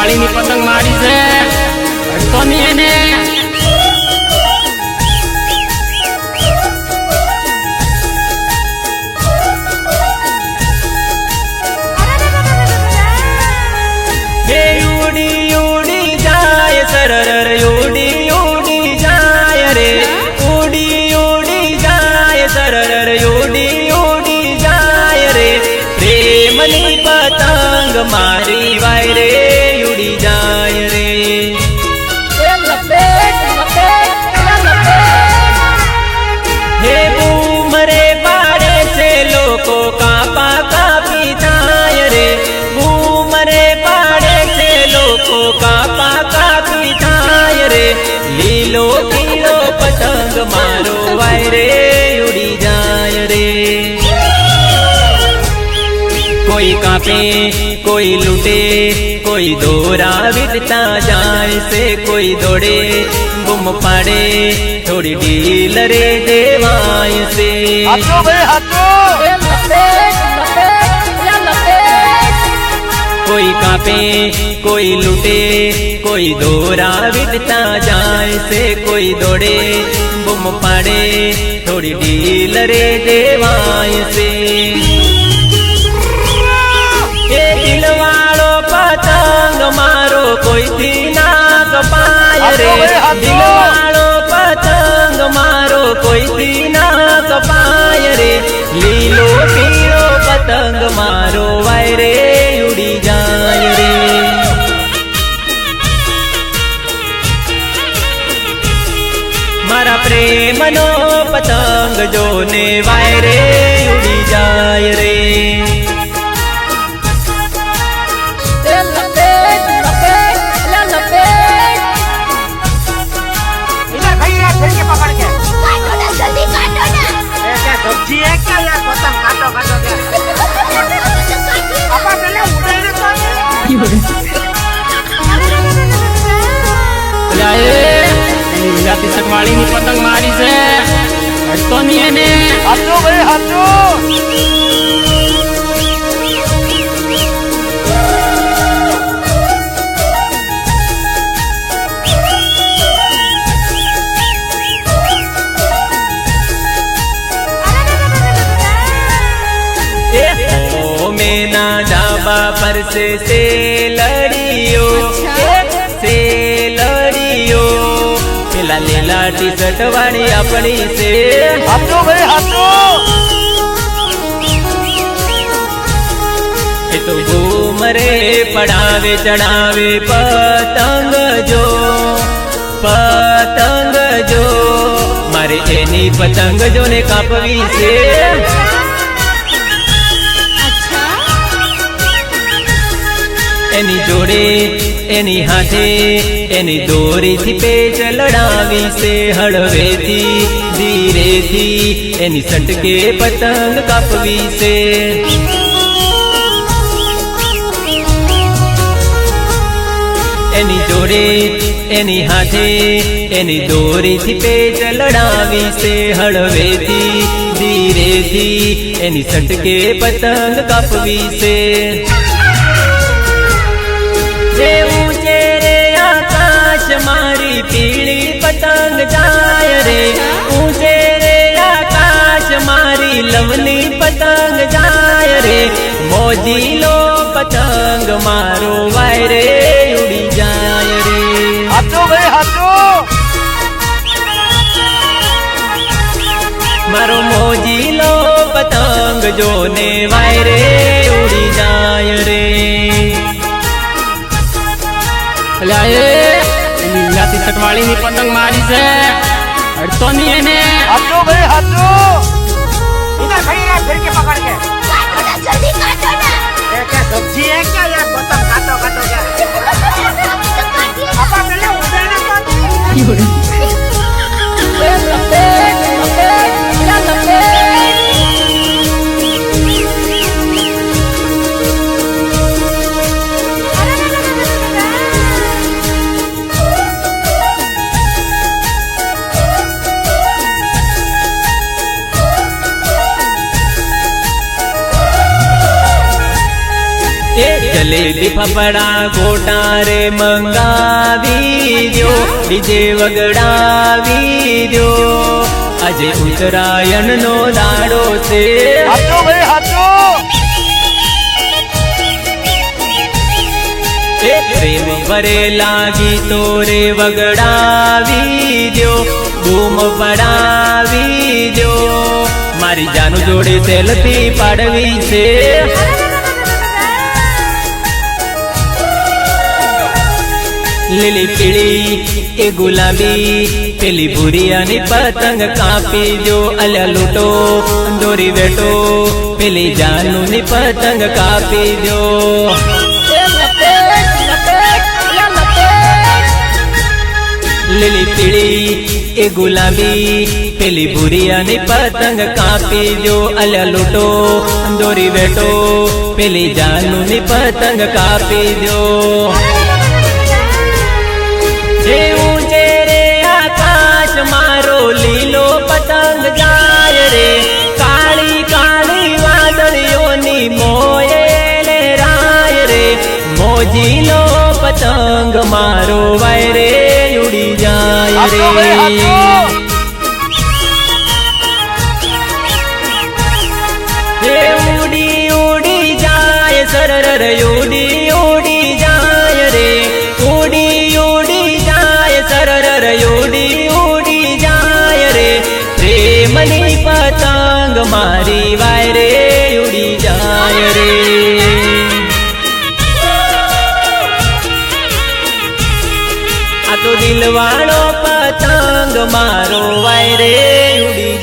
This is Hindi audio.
સકવાળી ની પતંગ મારી છે તો ની એને पतंग मारी वायरे उड़ी जाए रे हे बूमरे पाड़े से लोको कापा कापी जाए रे बूमरे पाड़े से लोको कापा कापी जाए रे लीलो पीलो पतंग मारो वायरे उड़ी जाए रे कोई कापे कोई लुटे कोई दौरा विदता जाए से कोई दौड़े गुम पाड़े थोड़ी ढील रे देवाय से कोई कापे कोई लुटे कोई दौरा विदता जाए से कोई दौड़े गुम पाड़े थोड़ी ढील रे देवाय से दिलवाड़ो पतंग मारो कोई थी ना कपाय रे दिलवाड़ो पतंग मारो कोई थी ना कपाय रे लीलो पीलो पतंग मारो वायरे उड़ी जाए रे मारा प्रेम नो पतंग जो ने वायरे उड़ी जाए रे सब्जी है क्या यार पतंग काटो काटो क्या पापा पहले उड़ाने तो जाती सकवाड़ी ની પતંગ મારી છે તો ની એને હાચો ભાઈ હાચો मेना ढाबा पर से लड़ियो से लड़ियो पेला लीला टी शर्ट वाली अपनी से हाथो भाई हाथो तो घूमरे पढ़ावे चढ़ावे पतंग जो मारे एनी पतंग जो ने कापवी से एनी जोड़े एनी हाथे एनी दोरी थी पेच लड़ावी से हड़वे थी धीरे थी एनी सट के पतंग कापवी से एनी जोड़े एनी हाथे एनी दोरी थी पेच लड़ावी से हड़वे थी धीरे थी एनी सट के पतंग कापवी से ऊंचे रे आकाश मारी पीली पतंग जाए रे ऊंचे रे आकाश मारी लवली पतंग जाए रे मोजीलो पतंग मारो वायरे उड़ी जाए रे हाथो भाई हाथो मारो मोजीलो पतंग जो ने वायरे उड़ी जाए रे જાતી સકવાળી ની પતંગ મારી છે તો ની એને हाथो भाई हाथो इधर खड़ी रह फिर के पकड़ के जल्दी काटो ना ये क्या सब्जी है क्या यार पतंग काटो काटो क्या पापा पहले उड़ाने तो જલેબી ફફડા ગોટા રે મંગાવી દ્યો, ડીજે વગડાવી દ્યો, આજે ઉત્તરાયણ નો દાડો છે. હાચો ભાઈ હાચો. એ પ્રેમ ભરેલા ગીતો રે વગડાવી દ્યો, બૂમ પડાવી દ્યો, મારી જાનું જોડે સેલ્ફી પાડવી છે. લીલી પીળી એ ગુલાબી પેલી ભૂરિયાની પતંગ કાપી જો, અલ્યા લૂટો દોરી વેટો પેલી જાનુની પતંગ કાપી જો. લીલી પીળી એ ગુલાબી પેલી ભૂરિયાની પતંગ કાપી જો, અલ્યા લૂટો દોરી વેટો પેલી જાનુની પતંગ કાપી જો. ઊંચે રે આકાશ મારો લીલો પતંગ જાય રે, કાળી કાળી વાદળીઓની મોયે રાય રે, મોજીલો પતંગ મારો વાય રે ઉડી જાય હાચો ભાઈ રે. હાચો. એ ઉડી ઉડી જાય સરર ઉડી ઉડી જાય રે, ઉડી ઉડી જાય સરર ઉડી ઉડી જાય રે, પ્રેમની પતંગ મારી વાય રે ઉડી જાય રે. આ તો દિલવાળો પતંગ મારો વાય રે ઉડી